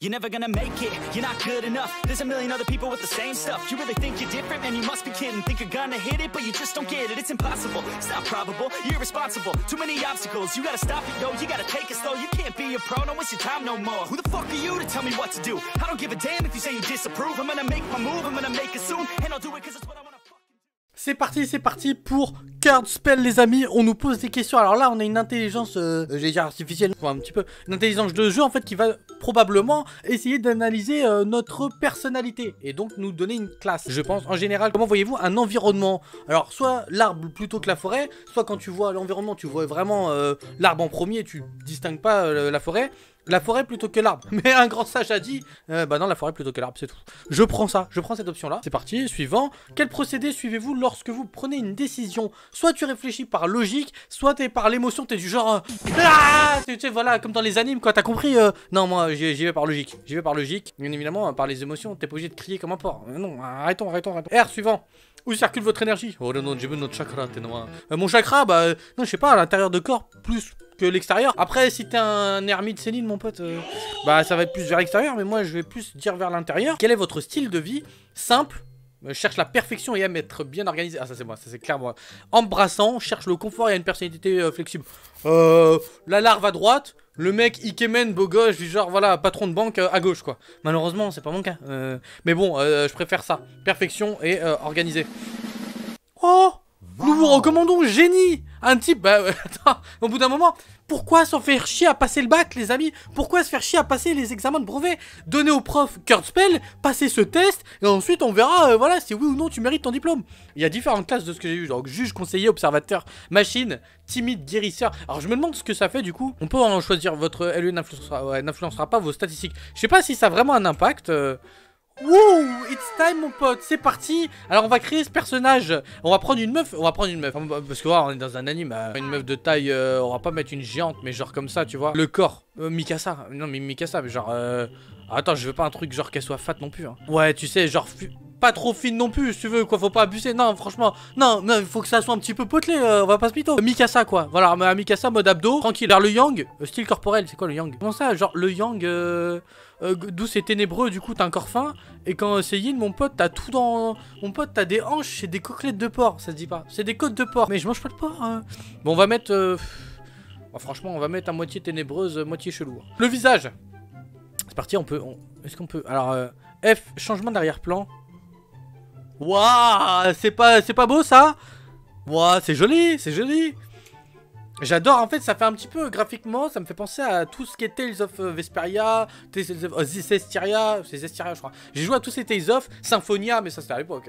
You're never gonna make it, you're not good enough. There's a million other people with the same stuff. You really think you're different? Man, you must be kidding. Think you're gonna hit it, but you just don't get it. It's impossible, it's not probable, you're irresponsible. Too many obstacles, you gotta stop it, yo. You gotta take it slow, you can't be a pro. Don't waste your time no more. Who the fuck are you to tell me what to do? I don't give a damn if you say you disapprove. I'm gonna make my move, I'm gonna make it soon. And I'll do it cause it's what I wanna fucking do. C'est parti pour Card Spell les amis, on nous pose des questions. Alors là on a une intelligence, j'allais dire artificielle, un petit peu, une intelligence de jeu en fait qui va probablement essayer d'analyser notre personnalité et donc nous donner une classe. Je pense en général, comment voyez-vous un environnement? Alors soit l'arbre plutôt que la forêt, soit quand tu vois l'environnement tu vois vraiment l'arbre en premier, tu distingues pas la forêt. La forêt plutôt que l'arbre. Mais un grand sage a dit bah non, la forêt plutôt que l'arbre, c'est tout. Je prends ça, je prends cette option là. C'est parti, suivant. Quel procédé suivez-vous lorsque vous prenez une décision? Soit tu réfléchis par logique, soit t'es par l'émotion, t'es du genre tu sais, voilà, comme dans les animes quoi, t'as compris Non, moi j'y vais par logique. J'y vais par logique. Bien évidemment, par les émotions, t'es pas obligé de crier comme un porc. Non, arrêtons. R, suivant. Où circule votre énergie? Oh non, j'ai vu notre chakra, t'es noir. Mon chakra, bah, non, je sais pas, à l'intérieur de corps, plus que l'extérieur. Après, si t'es un ermite Céline, mon pote, bah, ça va être plus vers l'extérieur, mais moi, je vais plus dire vers l'intérieur. Quel est votre style de vie? Simple, cherche la perfection et aime être bien organisé. Ah, ça, c'est moi, ça, c'est clair, moi. Embrassant, cherche le confort et a une personnalité flexible. La larve à droite. Le mec Ikemen beau gosse du genre voilà patron de banque à gauche quoi. Malheureusement c'est pas mon cas mais bon je préfère ça. Perfection et organisé. Oh nous vous recommandons génie. Un type bah attends, au bout d'un moment pourquoi s'en faire chier à passer le bac les amis? Pourquoi se faire chier à passer les examens de brevet? Donnez au prof Card Spell, passer ce test et ensuite on verra voilà si oui ou non tu mérites ton diplôme. Il y a différentes classes de ce que j'ai vu, genre juge, conseiller, observateur, machine, timide, guérisseur. Alors je me demande ce que ça fait du coup. On peut en choisir, votre LE n'influencera pas vos statistiques. Je sais pas si ça a vraiment un impact. Wow, it's time mon pote, c'est parti. Alors on va créer ce personnage. On va prendre une meuf, parce que voilà, on est dans un anime, une meuf de taille, on va pas mettre une géante, mais genre comme ça, tu vois. Le corps, Mikasa, non mais Mikasa, mais genre, attends, je veux pas un truc genre qu'elle soit fat non plus. Hein. Ouais, tu sais, genre pas trop fine non plus, si tu veux, quoi, faut pas abuser. Non, franchement, non, il faut que ça soit un petit peu potelé, on va pas se mytho. Mikasa, quoi. Voilà, Mikasa, mode abdos, tranquille. Alors le yang, style corporel, c'est quoi le yang? Comment ça, genre le yang, douce et ténébreux, du coup, t'as un corps fin. Et quand c'est yin, mon pote, t'as tout dans. Mon pote, t'as des hanches et des côtelettes de porc, ça se dit pas. C'est des côtes de porc. Mais je mange pas de porc, hein. Bon, on va mettre. Bon, franchement, on va mettre à moitié ténébreuse, moitié chelou. Le visage. C'est parti, on peut. Est-ce qu'on peut. Alors, F, changement d'arrière-plan. Waouh, c'est pas beau ça? Waouh, c'est joli, c'est joli. J'adore, en fait, ça fait un petit peu graphiquement, ça me fait penser à tout ce qui est Tales of Vesperia, Zestiria, c'est Zestiria je crois. J'ai joué à tous ces Tales of, Symphonia, mais ça c'était à l'époque.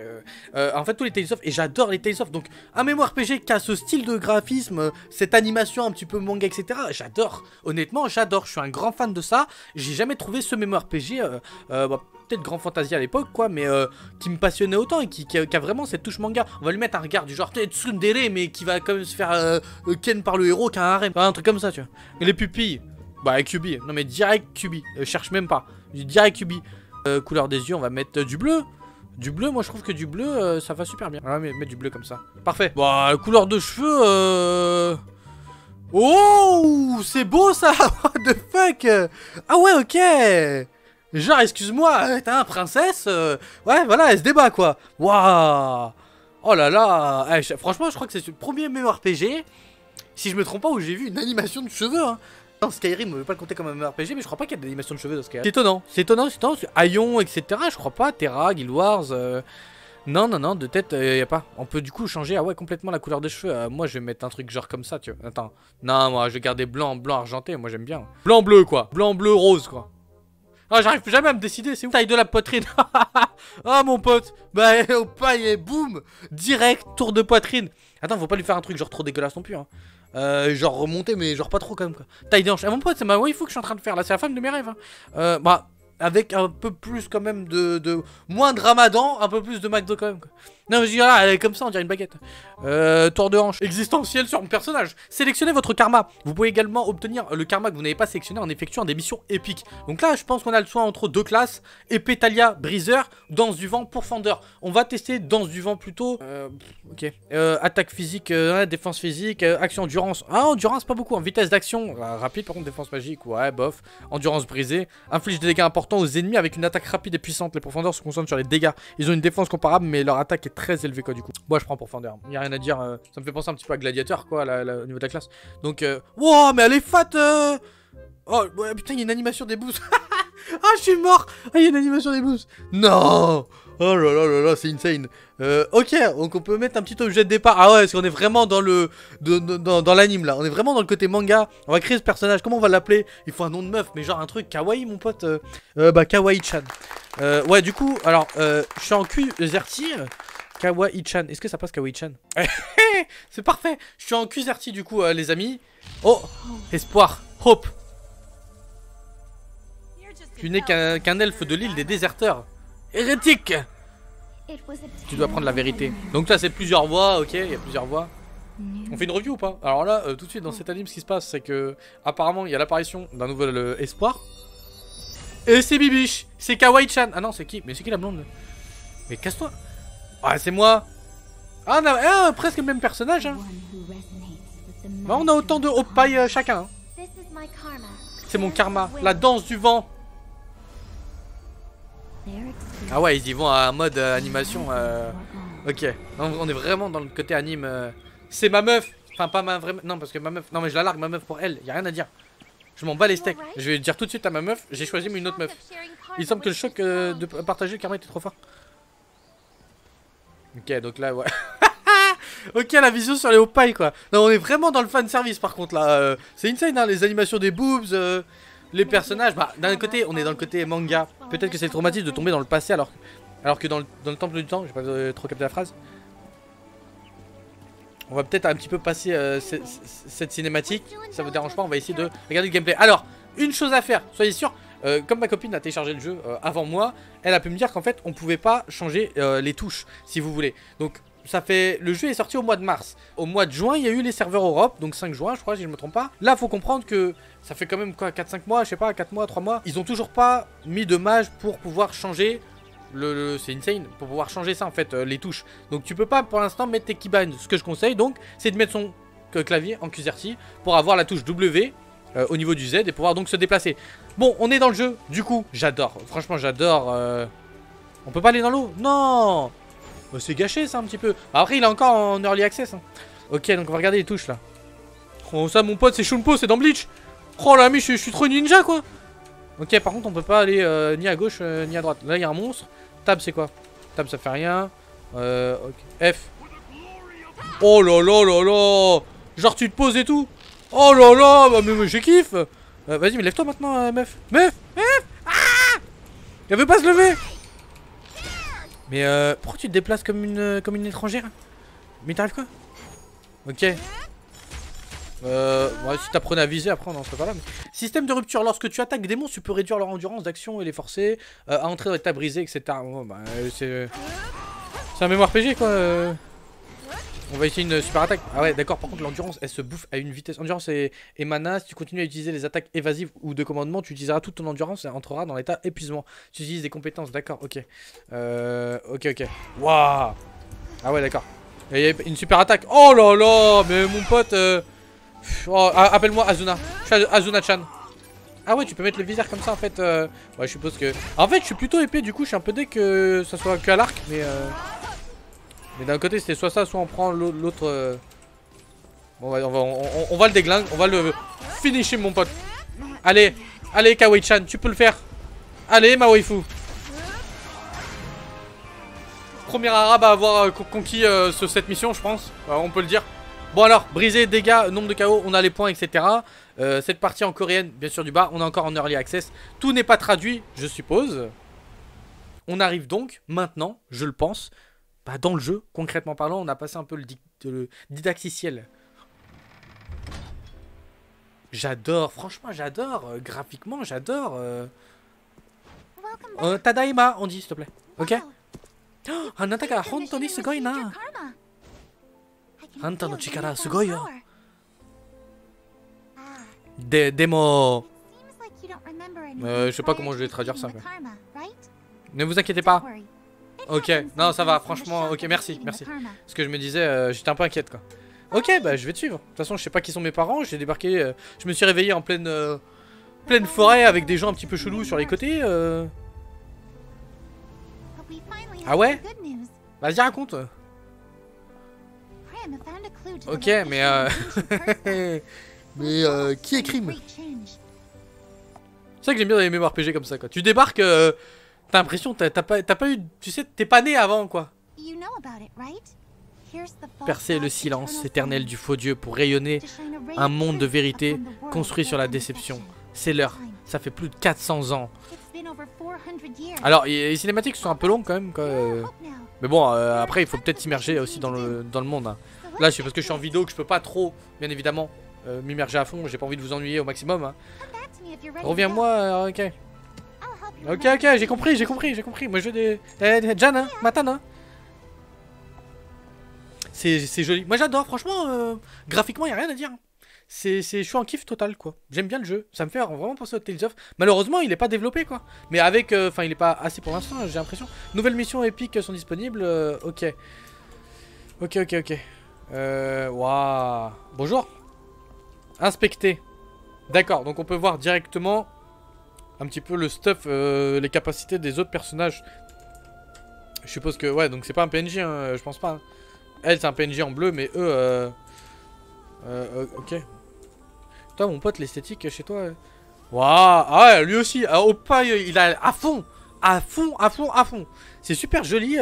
En fait, tous les Tales of, et j'adore les Tales of. Donc, un MMORPG qui a ce style de graphisme, cette animation un petit peu manga, etc. J'adore, honnêtement, j'adore, je suis un grand fan de ça. J'ai jamais trouvé ce MMORPG, peut-être Grand Fantasy à l'époque, quoi, mais qui me passionnait autant et qui a vraiment cette touche manga. On va lui mettre un regard du genre tsundere, mais qui va quand même se faire ken par le héros qui a un harem. Un truc comme ça, tu vois. Et les pupilles, bah QB. Non mais direct QB. Cherche même pas. Direct QB. Couleur des yeux, on va mettre du bleu. Du bleu, moi je trouve que du bleu, ça va super bien. On va mettre du bleu comme ça. Parfait. Bon, couleur de cheveux, oh, c'est beau ça. What the fuck. Ah ouais, ok. Genre, excuse-moi, t'as un princesse, ouais, voilà, elle se débat, quoi. Waouh. Oh là là. Franchement, je crois que c'est le premier MMORPG, si je me trompe pas, où j'ai vu une animation de cheveux, hein. Dans Skyrim, on veut pas le compter comme un MMORPG, mais je crois pas qu'il y a d'animation de cheveux dans Skyrim. C'est étonnant, c'est étonnant. Aion, etc., je crois pas. Terra, Guild Wars, non, de tête, y a pas. On peut du coup changer, ah ouais, complètement la couleur des cheveux. Moi, je vais mettre un truc genre comme ça, tu vois. Attends. Non, moi, je vais garder blanc, argenté, moi j'aime bien. Blanc, bleu, quoi. Blanc, bleu, rose, quoi. Ah, j'arrive plus jamais à me décider, c'est où? Taille de la poitrine. Ah, mon pote. Bah, au paille et boum. Direct, tour de poitrine. Attends, faut pas lui faire un truc genre trop dégueulasse non plus, hein. Genre remonter, mais genre pas trop quand même, quoi. Taille des hanches. Mon pote, c'est ma waifu que je suis en train de faire, là, c'est la femme de mes rêves, hein. Bah, avec un peu plus quand même de moins de ramadan, un peu plus de McDo quand même, quoi. Non, mais je dis là, elle est comme ça, on dirait une baguette. Tour de hanche. Existentiel sur mon personnage. Sélectionnez votre karma. Vous pouvez également obtenir le karma que vous n'avez pas sélectionné en effectuant des missions épiques. Donc là, je pense qu'on a le choix entre deux classes. Épée Talia, briseur, danse du vent pour fendeur. On va tester danse du vent plutôt. Ok. Attaque physique, défense physique, action endurance. Ah, endurance, pas beaucoup. En vitesse d'action, rapide, par contre, défense magique, ouais, bof. Endurance brisée. Inflige des dégâts importants aux ennemis avec une attaque rapide et puissante. Les profondeurs se concentrent sur les dégâts. Ils ont une défense comparable, mais leur attaque est très élevée, quoi, du coup. Moi, je prends profondeur. Y a rien à dire. Ça me fait penser un petit peu à Gladiator, quoi, au niveau de la classe. Donc, wow, mais elle est fat. Oh, ouais, putain, il y a une animation des boobs. Ah, je suis mort. Ah, il y a une animation des boobs. Non. Oh là là là là, c'est insane. Ok, donc on peut mettre un petit objet de départ. Ah ouais, parce qu'on est vraiment dans le dans l'anime là. On est vraiment dans le côté manga. On va créer ce personnage. Comment on va l'appeler? Il faut un nom de meuf, mais genre un truc kawaii, mon pote. Bah kawaii-chan. Ouais, du coup, alors, je suis en QWERTY. Kawaii-chan. Est-ce que ça passe Kawaii-chan? C'est parfait. Je suis en QWERTY du coup, les amis. Oh, espoir, hope. Tu n'es qu'un elfe de l'île des déserteurs. Hérétique. Tu dois prendre la vérité. Donc là c'est plusieurs voix, ok, il y a plusieurs voix. On fait une review ou pas? Alors là, tout de suite dans cet anime, ce qui se passe, c'est que apparemment il y a l'apparition d'un nouvel espoir. Et c'est Bibiche, c'est Kawaii-chan. Ah non, c'est qui? Mais c'est qui la blonde? Mais casse-toi. Ah, c'est moi. Ah, on a presque le même personnage. Hein. Bah, on a autant de Oppai chacun. Hein. C'est mon karma, la danse du vent. Ah ouais, ils y vont à mode animation. Ok, on est vraiment dans le côté anime. C'est ma meuf. Enfin, pas ma vraie. Non, parce que ma meuf. Non, mais je la largue ma meuf pour elle. Y a rien à dire. Je m'en bats les steaks. Je vais dire tout de suite à ma meuf. J'ai choisi une autre meuf. Il semble que le choc de partager le karma était trop fort. Ok, donc là, ouais. Ok, la vision sur les Oppai quoi. Non, on est vraiment dans le fan service par contre là. C'est insane, hein, les animations des boobs. Les personnages, bah d'un côté on est dans le côté manga. Peut-être que c'est le traumatisme de tomber dans le passé alors que dans le temple du temps, j'ai pas trop capté la phrase. On va peut-être un petit peu passer cette cinématique. Si ça vous dérange pas, on va essayer de regarder le gameplay. Alors, une chose à faire, soyez sûr, comme ma copine a téléchargé le jeu avant moi, elle a pu me dire qu'en fait on pouvait pas changer les touches si vous voulez. Donc le jeu est sorti au mois de mars. Au mois de juin, il y a eu les serveurs Europe, donc 5 juin, je crois, si je ne me trompe pas. Là, faut comprendre que ça fait quand même quoi, 4-5 mois, je sais pas, 4 mois, 3 mois. Ils ont toujours pas mis de mage pour pouvoir changer c'est insane, pour pouvoir changer ça en fait, les touches. Donc tu peux pas pour l'instant mettre tes keybinds. Ce que je conseille donc, c'est de mettre son clavier en QWERTY pour avoir la touche W au niveau du Z et pouvoir donc se déplacer. Bon, on est dans le jeu, du coup, j'adore. Franchement, j'adore. On peut pas aller dans l'eau? Non. C'est gâché ça un petit peu. Après il est encore en early access hein. Ok, donc on va regarder les touches là. Oh ça mon pote, c'est Shunpo, c'est dans Bleach. Oh là mais je suis trop ninja quoi. Ok, par contre on peut pas aller ni à gauche ni à droite. Là il y a un monstre. Tab c'est quoi? Tab ça fait rien. Ok. F. Oh là là là là. Genre tu te poses et tout. Oh là là, bah, mais je kiffe. Vas-y mais lève-toi maintenant meuf. Meuf. Ah. Elle veut pas se lever. Mais pourquoi tu te déplaces comme une étrangère? Mais t'arrives quoi? Ok. Ouais, si t'apprenais à viser après on en serait pas là mais... Système de rupture. Lorsque tu attaques des monstres tu peux réduire leur endurance d'action et les forcer à entrer dans l'état brisé etc. Oh, bah, c'est un MMORPG quoi. On va essayer une super attaque. Ah ouais d'accord, par contre l'endurance elle se bouffe à une vitesse. Endurance et mana, si tu continues à utiliser les attaques évasives ou de commandement, tu utiliseras toute ton endurance et entrera dans l'état épuisement. Tu utilises des compétences, d'accord, ok. Ok. Waouh. Ah ouais d'accord. Il y a une super attaque. Oh là là, mais mon pote oh, appelle-moi Azuna. Je suis Azuna-chan. Ah ouais tu peux mettre le viseur comme ça en fait. Ouais je suppose que... En fait je suis plutôt épée du coup, je suis un peu dès que ça soit que à l'arc mais... Mais d'un côté c'était soit ça, soit on prend l'autre... Bon on va le déglingue, on va le finisher mon pote. Allez, allez Kawaii-chan, tu peux le faire. Allez ma waifu. Premier arabe à avoir conquis cette mission je pense, on peut le dire. Bon alors, brisé, dégâts, nombre de KO, on a les points etc. Cette partie en coréenne, bien sûr du bas, on est encore en early access. Tout n'est pas traduit, je suppose. On arrive donc maintenant, je le pense, bah, dans le jeu, concrètement parlant, on a passé un peu le didacticiel. J'adore, franchement j'adore, graphiquement j'adore. Tadaima, on dit s'il te plaît, ok. あなたが本当にすごいな。あんたの力すごいよ。でも... je sais pas comment je vais traduire ça. Ne vous inquiétez pas. Ok, non ça va, franchement, ok, merci. Parce que je me disais, j'étais un peu inquiète quoi. Ok, bah je vais te suivre. De toute façon, je sais pas qui sont mes parents, j'ai débarqué, je me suis réveillé en pleine forêt avec des gens un petit peu chelous sur les côtés. Ah ouais? Vas-y, raconte. Ok, mais mais qui est Crime? C'est ça que j'aime bien dans les mémoires RPG comme ça quoi. Tu débarques, t'as l'impression t'as pas eu, tu sais, t'es pas né avant quoi. Percer le silence éternel du faux dieu pour rayonner un monde de vérité construit sur la déception. C'est l'heure. Ça fait plus de 400 ans. Alors, les cinématiques sont un peu longues quand même. Quoi. Mais bon, après, il faut peut-être s'immerger aussi dans le monde. Hein. Là, c'est parce que je suis en vidéo que je peux pas trop, bien évidemment, m'immerger à fond. J'ai pas envie de vous ennuyer au maximum. Hein. Reviens-moi, ok. Ok, j'ai compris. Moi, je veux des... Jan, hein, Matana. C'est joli. Moi, j'adore, franchement, graphiquement, il n'y a rien à dire. Je suis en kiff total, quoi. J'aime bien le jeu. Ça me fait vraiment penser au Tales of. Malheureusement, il est pas développé, quoi. Mais avec... Enfin, il est pas assez pour l'instant, j'ai l'impression. Nouvelles missions épiques sont disponibles. Ok. Waouh. Bonjour. Inspecter. D'accord, donc on peut voir directement un petit peu le stuff, les capacités des autres personnages. Je suppose que... Ouais, donc c'est pas un PNJ, hein, je pense pas. Hein. Elle, c'est un PNJ en bleu, mais eux... ok. Putain, mon pote, l'esthétique chez toi... Waouh. Ah ouais, lui aussi. Oppa, il a à fond. C'est super joli.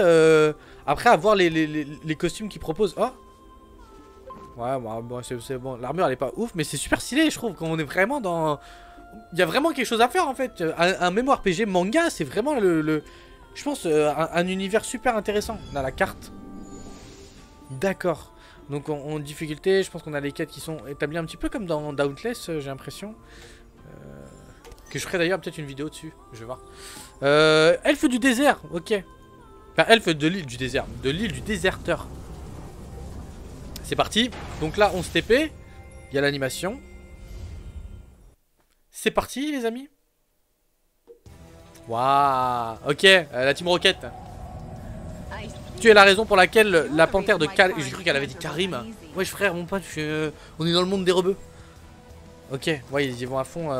Après, à voir les costumes qu'il propose. Oh. Ouais, bon, c'est bon. L'armure, elle est pas ouf, mais c'est super stylé, je trouve. Quand on est vraiment dans... Il y a vraiment quelque chose à faire, en fait. Un mémoire RPG manga, c'est vraiment je pense, un univers super intéressant. On a la carte. D'accord. Donc en difficulté, je pense qu'on a les quêtes qui sont établies un petit peu comme dans Dauntless, j'ai l'impression. Que je ferai d'ailleurs peut-être une vidéo dessus, je vais voir. Elfe du désert, ok. Enfin, elfe de l'île du désert, de l'île du déserteur. C'est parti. Donc là, on se TP. Il y a l'animation. C'est parti, les amis. Waouh. Ok, la Team Rocket. Tu es la raison pour laquelle la panthère de Karim... J'ai cru qu'elle avait dit Karim. Ouais, frère, mon pote, on est dans le monde des rebeux. Ok, ouais, ils y vont à fond.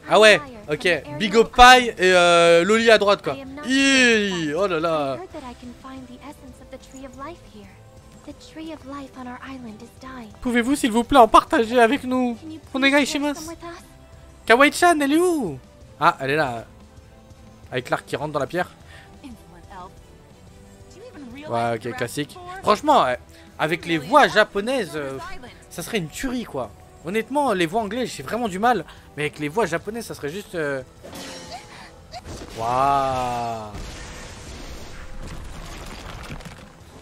Ah ouais, ok. Big Up Pie et Loli à droite, quoi. Oh là là. Pouvez-vous, s'il vous plaît, en partager avec nous? Onegaishimasu. Kawaii-chan, elle est où? Ah, elle est là. Avec l'arc qui rentre dans la pierre. Ouais, ok, classique. Franchement, avec les voix japonaises, ça serait une tuerie, quoi. Honnêtement, les voix anglaises, j'ai vraiment du mal. Mais avec les voix japonaises, ça serait juste... Waouh.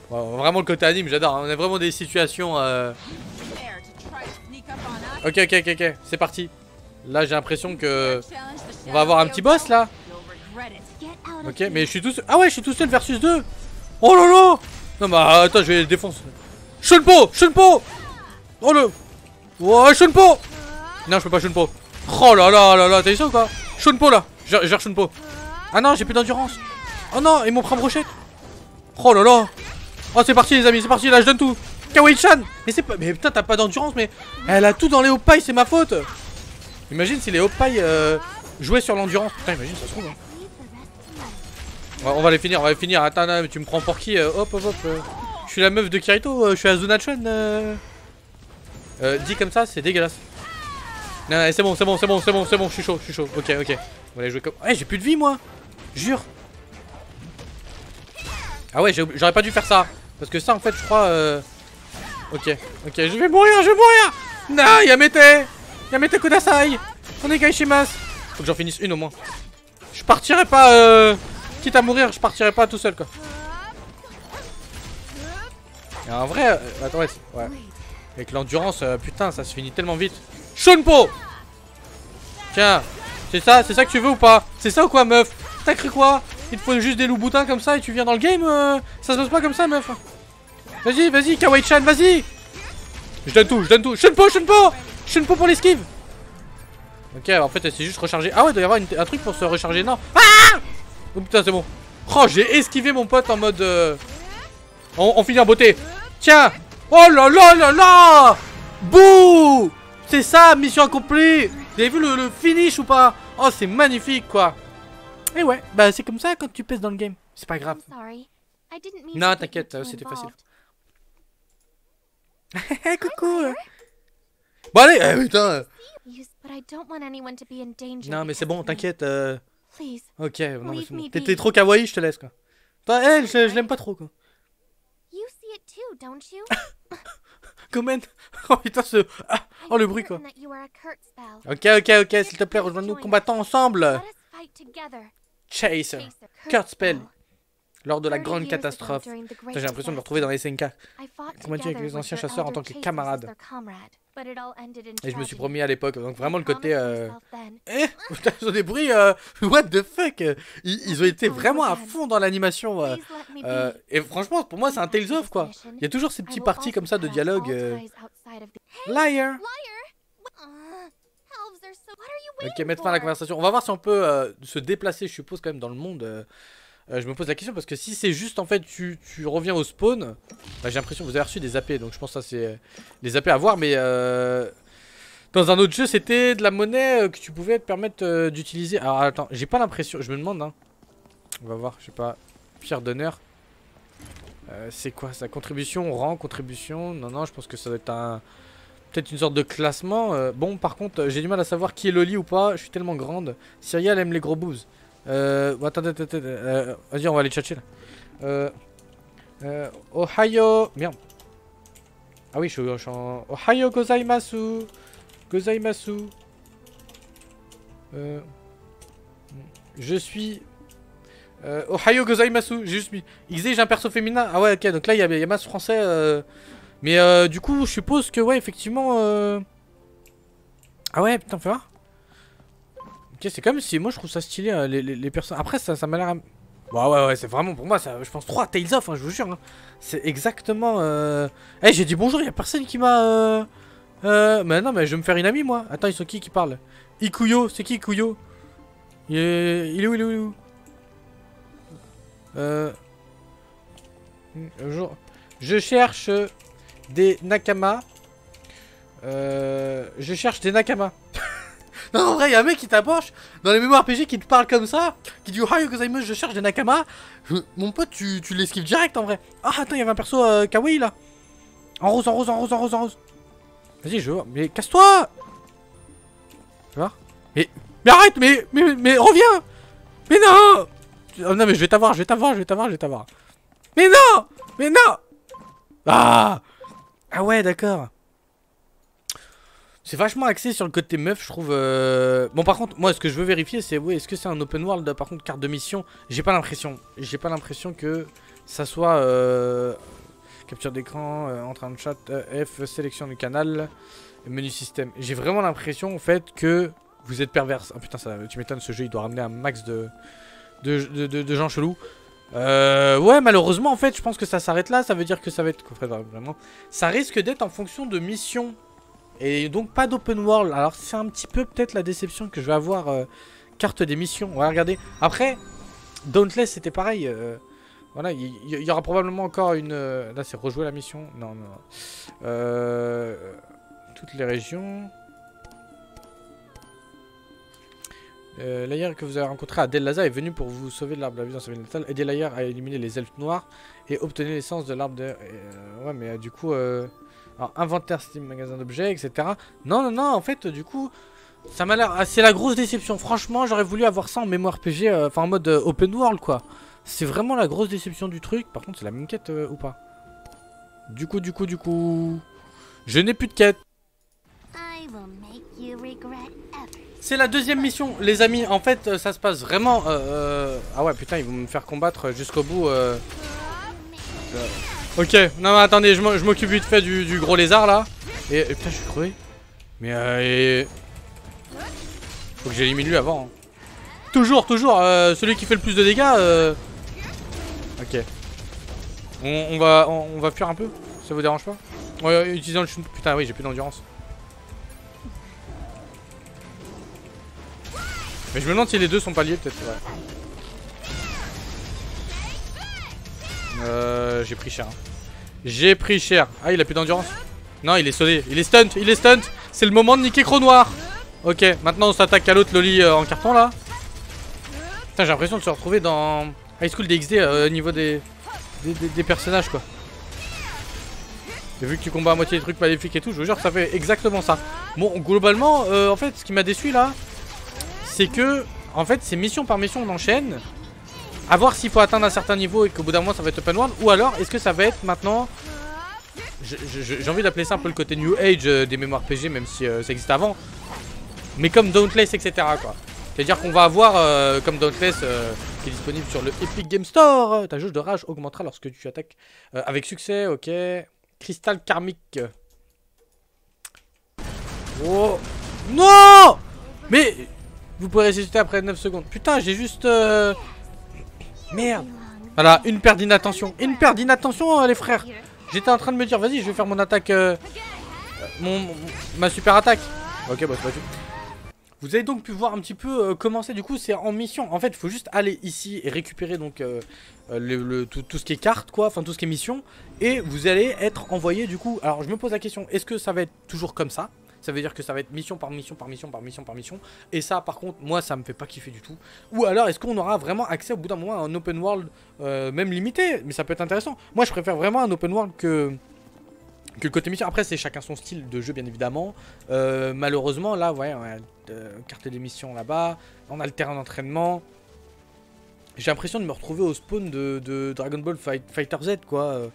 Wow, vraiment le côté anime, j'adore. On a vraiment des situations... Ok, c'est parti. Là, j'ai l'impression que... On va avoir un petit boss, là. Ok, mais je suis tout seul... Ah ouais, je suis tout seul versus 2. Oh là là. Non, bah attends, je vais le défoncer. Shunpo. Oh le... Ouais, Shunpo. Non, je peux pas Shunpo. Oh là là, t'as vu ça ou quoi? Shunpo, là. Gère Shunpo. Ah non, j'ai plus d'endurance. Oh non, ils m'ont pris en brochette. Oh là là. Oh, c'est parti, les amis, c'est parti, là, je donne tout. Kawaii-chan. Mais c'est pas... Mais putain, t'as pas d'endurance, mais... Elle a tout dans les Hoppai, c'est ma faute. Imagine si les Hoppai jouaient sur l'endurance. Putain, imagine, ça se trouve. Hein. Ouais, on va les finir. Attends, mais tu me prends pour qui? Hop. Je suis la meuf de Kirito, je suis Azuna-chan. Dit comme ça, c'est dégueulasse. Non, c'est bon, je suis chaud. Ok. On va aller jouer comme... Ouais, j'ai plus de vie, moi. Jure. Ah ouais, j'aurais pas dû faire ça. Parce que ça, en fait, je crois... Ok, je vais mourir. Non, Yamete Kudasai. Onegaishimasu. Faut que j'en finisse une au moins. Je partirai pas... Quitte à mourir, je partirai pas tout seul, quoi. Et en vrai... Attends, ouais. Avec l'endurance, putain, ça se finit tellement vite. Shunpo. Tiens, c'est ça que tu veux ou pas? C'est ça ou quoi, meuf? T'as cru quoi? Il te faut juste des loups boutins comme ça et tu viens dans le game. Ça se passe pas comme ça, meuf. Vas-y, vas-y, Kawaii-chan, vas-y. Je donne tout, je donne tout. Shunpo pour l'esquive. Ok, en fait, elle s'est juste rechargée. Ah ouais, il doit y avoir un truc pour se recharger. Non. Ah! Oh putain, c'est bon. Oh, j'ai esquivé mon pote en mode. On finit en beauté. Tiens. Oh là là là là. Bouh. C'est ça, mission accomplie. Vous avez vu le finish ou pas? Oh, c'est magnifique, quoi. Et ouais, bah c'est comme ça quand tu pèses dans le game. C'est pas grave. Non, t'inquiète, c'était facile. Coucou. Bon allez, putain. Non mais c'est bon, t'inquiète. Ok, non mais c'est bon. T'es trop kawaii, je te laisse quoi. Toi, elle, je l'aime pas trop quoi. Comment? Oh putain ce... Ah, oh le bruit quoi. Ok, s'il te plaît, rejoins-nous, combattants ensemble. Chaser, Kurt Spell. Lors de la grande catastrophe. J'ai l'impression de me retrouver dans les SNK. Combattu avec les anciens chasseurs en tant que camarades. Et je me suis promis à l'époque, donc vraiment le côté... putain, ils ont des bruits... what the fuck. Ils ont été vraiment à fond dans l'animation. Et franchement, pour moi, c'est un Tales of, quoi. Il y a toujours ces petits parties comme ça de dialogue. Liar. Ok, mettre fin à la conversation. On va voir si on peut se déplacer, je suppose, quand même, dans le monde... je me pose la question parce que si c'est juste en fait tu reviens au spawn, bah, j'ai l'impression que vous avez reçu des AP, donc je pense que ça c'est des AP à voir, mais dans un autre jeu c'était de la monnaie que tu pouvais te permettre d'utiliser. Alors attends, j'ai pas l'impression, je me demande hein. On va voir, je sais pas, pierre d'honneur. C'est quoi sa contribution, rang, contribution? Non, je pense que ça doit être peut-être une sorte de classement. Bon par contre j'ai du mal à savoir qui est Loli ou pas, je suis tellement grande. Cyria elle aime les gros boobs. Attends, vas-y, on va aller tchatcher là. Ohio. Merde. Ah oui, je suis en. Ohio gozaimasu. Gozaimasu. Je suis. Ohio gozaimasu. J'ai juste mis. XD, j'ai un perso féminin. Ah ouais, ok, donc là, il y a masse français. Mais du coup, je suppose que, ouais, effectivement. Ah ouais, putain, fais voir. Ok, c'est comme si moi je trouve ça stylé les personnes. Après ça m'a l'air. Bah ouais, c'est vraiment pour moi ça. Je pense 3 Tales of, hein, je vous jure. Hein. C'est exactement. Eh, j'ai dit bonjour, y'a personne qui m'a. Mais non, mais je vais me faire une amie moi. Attends, ils sont qui parle? Ikuyo, c'est qui Ikuyo? Il est où? Je cherche des Nakama. Je cherche des Nakama. Non, en vrai, y'a un mec qui t'approche dans les mémoires RPG qui te parle comme ça, qui dit Ohio gozaimasu, je cherche des Nakama. Mon pote, tu l'esquives direct en vrai. Ah, attends, y'avait un perso kawaii là. En rose. Vas-y, je vois. Mais casse-toi. Tu vois? Mais arrête, mais reviens. Mais non. Oh, non, mais je vais t'avoir. Mais non. Ah ouais, d'accord. C'est vachement axé sur le côté meuf, je trouve. Bon, par contre, moi, ce que je veux vérifier, c'est est-ce que c'est un open world, par contre, carte de mission? J'ai pas l'impression. Que ça soit capture d'écran, entrée en chat, F, sélection du canal, menu système. J'ai vraiment l'impression, en fait, que vous êtes perverse. Ah putain, tu m'étonnes, ce jeu, il doit ramener un max de gens chelous. Ouais, malheureusement, en fait, je pense que ça s'arrête là. Ça veut dire que ça va être... Vraiment, ça risque d'être en fonction de mission. Et donc pas d'open world. Alors c'est un petit peu peut-être la déception que je vais avoir. Carte des missions. On va regarder. Après, Dauntless c'était pareil. Voilà, il y aura probablement encore une... Là c'est rejouer la mission. Non. Toutes les régions. Laïr que vous avez rencontré à Del Laza est venu pour vous sauver de l'arbre de la vie dans sa ville natale. Aidez Laïr à éliminer les elfes noirs et obtenir l'essence de l'arbre de... ouais mais du coup... Alors, inventaire, Steam, magasin d'objets, etc. Non, en fait, du coup, ça m'a l'air... C'est la grosse déception. Franchement, j'aurais voulu avoir ça en mémoire RPG, enfin en mode open world, quoi. C'est vraiment la grosse déception du truc. Par contre, c'est la même quête ou pas? Du coup... Je n'ai plus de quête. C'est la deuxième mission, les amis. En fait, ça se passe vraiment... Ah ouais, putain, ils vont me faire combattre jusqu'au bout... Ok, non mais attendez, je m'occupe vite fait du gros lézard là. Et putain, je suis crevé. Mais faut que j'élimine lui avant. Hein. Toujours, celui qui fait le plus de dégâts. Ok. On va fuir un peu. Ça vous dérange pas? Ouais, utilisant le shoot. Putain, oui, j'ai plus d'endurance. Mais je me demande si les deux sont pas liés, peut-être. Ouais. J'ai pris cher. Hein. J'ai pris cher. Ah, il a plus d'endurance? Non, il est sonné. Il est stunt. C'est le moment de niquer Croc Noir. Ok, maintenant on s'attaque à l'autre Loli en carton là. Putain, j'ai l'impression de se retrouver dans High School DxD au niveau des personnages quoi. Et vu que tu combats à moitié des trucs maléfiques et tout, je vous jure que ça fait exactement ça. Bon, globalement, en fait, ce qui m'a déçu là, c'est que, en fait, c'est mission par mission, on enchaîne. À voir s'il faut atteindre un certain niveau et qu'au bout d'un moment ça va être open world. Ou alors, est-ce que ça va être maintenant... J'ai envie d'appeler ça un peu le côté New Age des mémoires PG, même si ça existe avant. Mais comme Dauntless, etc. quoi. C'est-à-dire qu'on va avoir, comme Dauntless, qui est disponible sur le Epic Game Store, ta jauge de rage augmentera lorsque tu attaques avec succès, ok. Cristal karmique. Oh. Non. Mais vous pouvez résister après 9 secondes. Putain, j'ai juste... Merde. Voilà, une perte d'inattention. Une perte d'inattention, les frères. J'étais en train de me dire, vas-y, je vais faire mon attaque... ma super attaque. Ok, bah c'est pas tout. Vous avez donc pu voir un petit peu commencer, du coup, c'est en mission. En fait, il faut juste aller ici et récupérer donc tout ce qui est carte, quoi. Enfin, tout ce qui est mission. Et vous allez être envoyé, du coup... Alors, je me pose la question, est-ce que ça va être toujours comme ça? Ça veut dire que ça va être mission par mission par mission par mission par mission. Et ça, par contre, moi, ça me fait pas kiffer du tout. Ou alors, est-ce qu'on aura vraiment accès au bout d'un moment à un open world, même limité? Mais ça peut être intéressant. Moi, je préfère vraiment un open world que le côté mission. Après, c'est chacun son style de jeu, bien évidemment. Malheureusement, là, ouais, on a carte des missions là-bas. On a le terrain d'entraînement. J'ai l'impression de me retrouver au spawn de Dragon Ball Fighter Z, quoi.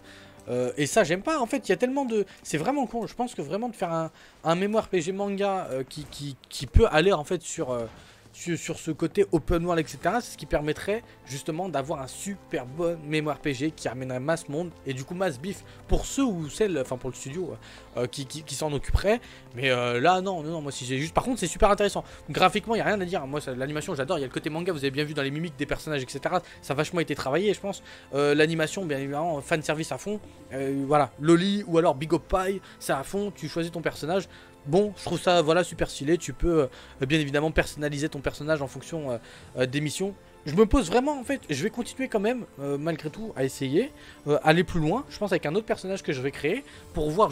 Et ça, j'aime pas. En fait, il y a tellement de... C'est vraiment con. Je pense que vraiment de faire un mémoire PG manga qui peut aller, en fait, sur ce côté open world, etc. C'est ce qui permettrait justement d'avoir un super bon mémoire PG qui amènerait masse monde et du coup masse bif pour ceux ou celles, enfin pour le studio qui s'en occuperait. Mais là non, moi si j'ai juste... Par contre c'est super intéressant. Graphiquement il n'y a rien à dire. Moi l'animation j'adore, il y a le côté manga, vous avez bien vu dans les mimiques des personnages, etc. Ça a vachement été travaillé je pense. L'animation bien évidemment, fan service à fond. Voilà, Loli ou alors Big Up Pie, c'est à fond, tu choisis ton personnage. Bon, je trouve ça voilà super stylé. Tu peux bien évidemment personnaliser ton personnage en fonction des missions. Je me pose vraiment en fait, je vais continuer quand même malgré tout à essayer, aller plus loin. Je pense avec un autre personnage que je vais créer pour voir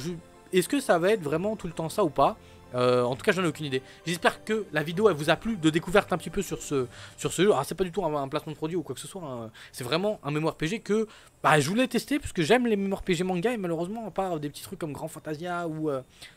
est-ce que ça va être vraiment tout le temps ça ou pas. En tout cas, j'en ai aucune idée. J'espère que la vidéo elle vous a plu, de découverte un petit peu sur ce jeu. Alors, c'est pas du tout un placement de produit ou quoi que ce soit. Hein. C'est vraiment un mémoire PG que je voulais tester parce que j'aime les mémoires PG manga et malheureusement, à part des petits trucs comme Grand Fantasia ou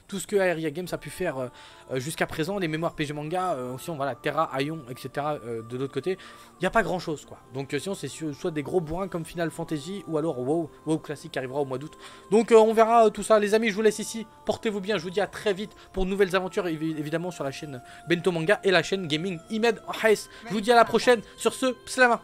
tout ce que Aeria Games a pu faire jusqu'à présent, les mémoires PG manga, sinon voilà, Terra, Aion, etc. De l'autre côté, il n'y a pas grand chose quoi. Donc, sinon, c'est soit des gros bourrins comme Final Fantasy ou alors WoW classique qui arrivera au mois d'août. Donc, on verra tout ça. Les amis, je vous laisse ici. Portez-vous bien. Je vous dis à très vite pour de nouvelles aventures évidemment sur la chaîne Bento Manga et la chaîne Gaming Imed Haes. Je vous dis à la prochaine sur ce Pslama.